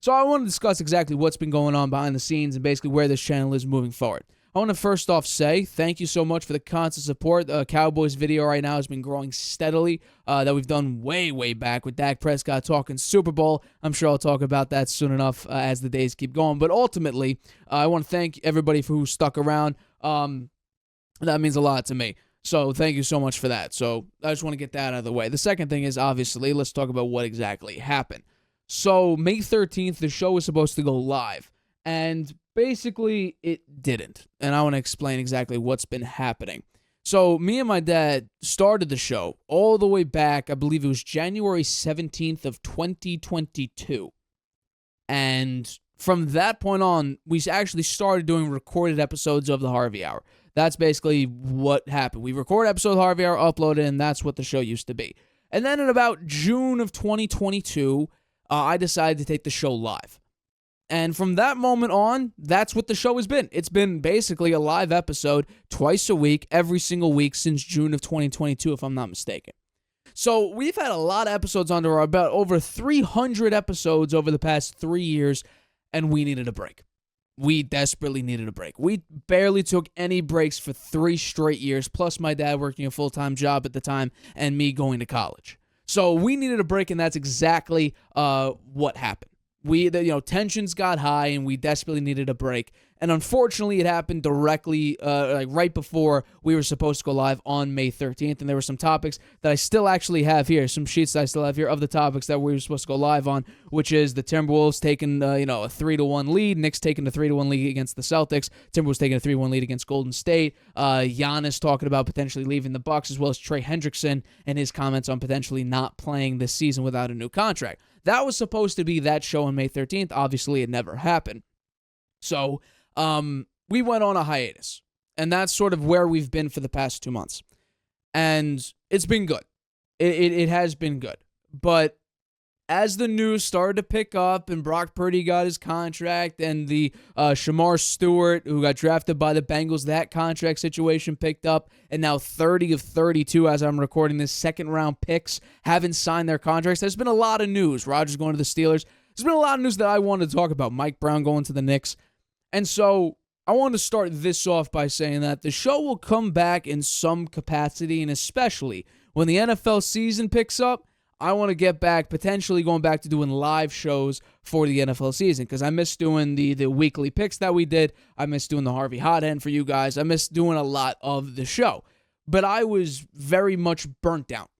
So I want to discuss exactly what's been going on behind the scenes and basically where this channel is moving forward. I want to first off say thank you so much for the constant support. The Cowboys video right now has been growing steadily. That we've done way back with Dak Prescott talking Super Bowl. I'm sure I'll talk about that soon enough as the days keep going. But ultimately, I want to thank everybody who stuck around. That means a lot to me. So thank you so much for that. So I just want to get that out of the way. The second thing is, obviously, let's talk about what exactly happened. So May 13th, the show was supposed to go live, and basically it didn't. And I want to explain exactly what's been happening. So me and my dad started the show all the way back, I believe it was January 17th of 2022. And from that point on, we actually started doing recorded episodes of the Harvey Hour. That's basically what happened. We record episode of the Harvey Hour, upload it, and that's what the show used to be. And then in about June of 2022, I decided to take the show live. And from that moment on, that's what the show has been. It's been basically a live episode twice a week, every single week since June of 2022, if I'm not mistaken. So we've had a lot of episodes under our belt, over 300 episodes over the past 3 years, and we needed a break. We desperately needed a break. We barely took any breaks for 3 straight years, plus my dad working a full-time job at the time and me going to college. So we needed a break, and that's exactly what happened. Tensions got high, and we desperately needed a break. And unfortunately, it happened directly, right before we were supposed to go live on May 13th. And there were some topics that I still actually have here, some sheets that I still have here of the topics that we were supposed to go live on, which is the Timberwolves taking, a 3-1 lead, Knicks taking a 3-1 lead against the Celtics, Timberwolves taking a 3-1 lead against Golden State, Giannis talking about potentially leaving the Bucks, as well as Trey Hendrickson and his comments on potentially not playing this season without a new contract. That was supposed to be that show on May 13th. Obviously, it never happened. So we went on a hiatus, and that's sort of where we've been for the past 2 months. And it's been good. It has been good. But as the news started to pick up and Brock Purdy got his contract and the Shamar Stewart, who got drafted by the Bengals, that contract situation picked up, and now 30 of 32, as I'm recording this, second-round picks haven't signed their contracts. There's been a lot of news. Rodgers going to the Steelers. There's been a lot of news that I wanted to talk about. Mike Brown going to the Knicks. And so I want to start this off by saying that the show will come back in some capacity, and especially when the NFL season picks up, I want to get back, potentially going back to doing live shows for the NFL season, because I miss doing the weekly picks that we did. I miss doing the Harvey Hot End for you guys. I miss doing a lot of the show. But I was very much burnt out,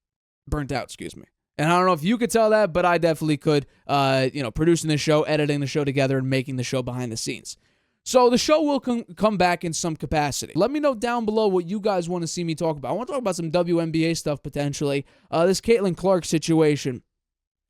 And I don't know if you could tell that, but I definitely could, producing the show, editing the show together, and making the show behind the scenes. So the show will come back in some capacity. Let me know down below what you guys want to see me talk about. I want to talk about some WNBA stuff potentially. This Caitlin Clark situation.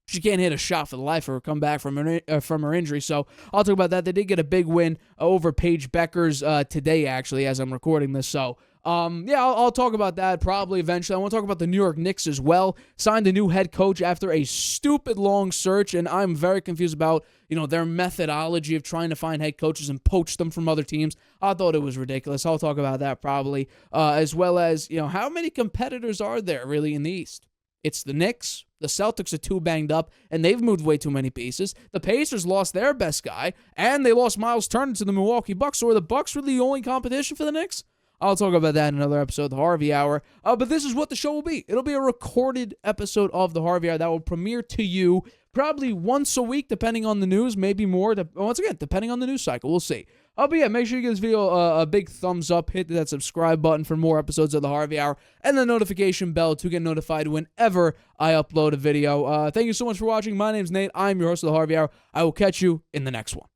She can't hit a shot for the life of her, come back from her injury. So I'll talk about that. They did get a big win over Paige Beckers today, actually, as I'm recording this. So I'll talk about that probably eventually. I want to talk about the New York Knicks as well. Signed a new head coach after a stupid long search, and I'm very confused about their methodology of trying to find head coaches and poach them from other teams. I thought it was ridiculous. I'll talk about that probably, as well as how many competitors are there really in the East? It's the Knicks. The Celtics are too banged up, and they've moved way too many pieces. The Pacers lost their best guy, and they lost Miles Turner to the Milwaukee Bucks. So are the Bucks really the only competition for the Knicks? I'll talk about that in another episode of the Harvey Hour. But this is what the show will be. It'll be a recorded episode of the Harvey Hour that will premiere to you probably once a week, depending on the news, maybe more. Once again, depending on the news cycle. We'll see. But yeah, make sure you give this video a big thumbs up. Hit that subscribe button for more episodes of the Harvey Hour, and the notification bell to get notified whenever I upload a video. Thank you so much for watching. My name's Nate. I'm your host of the Harvey Hour. I will catch you in the next one.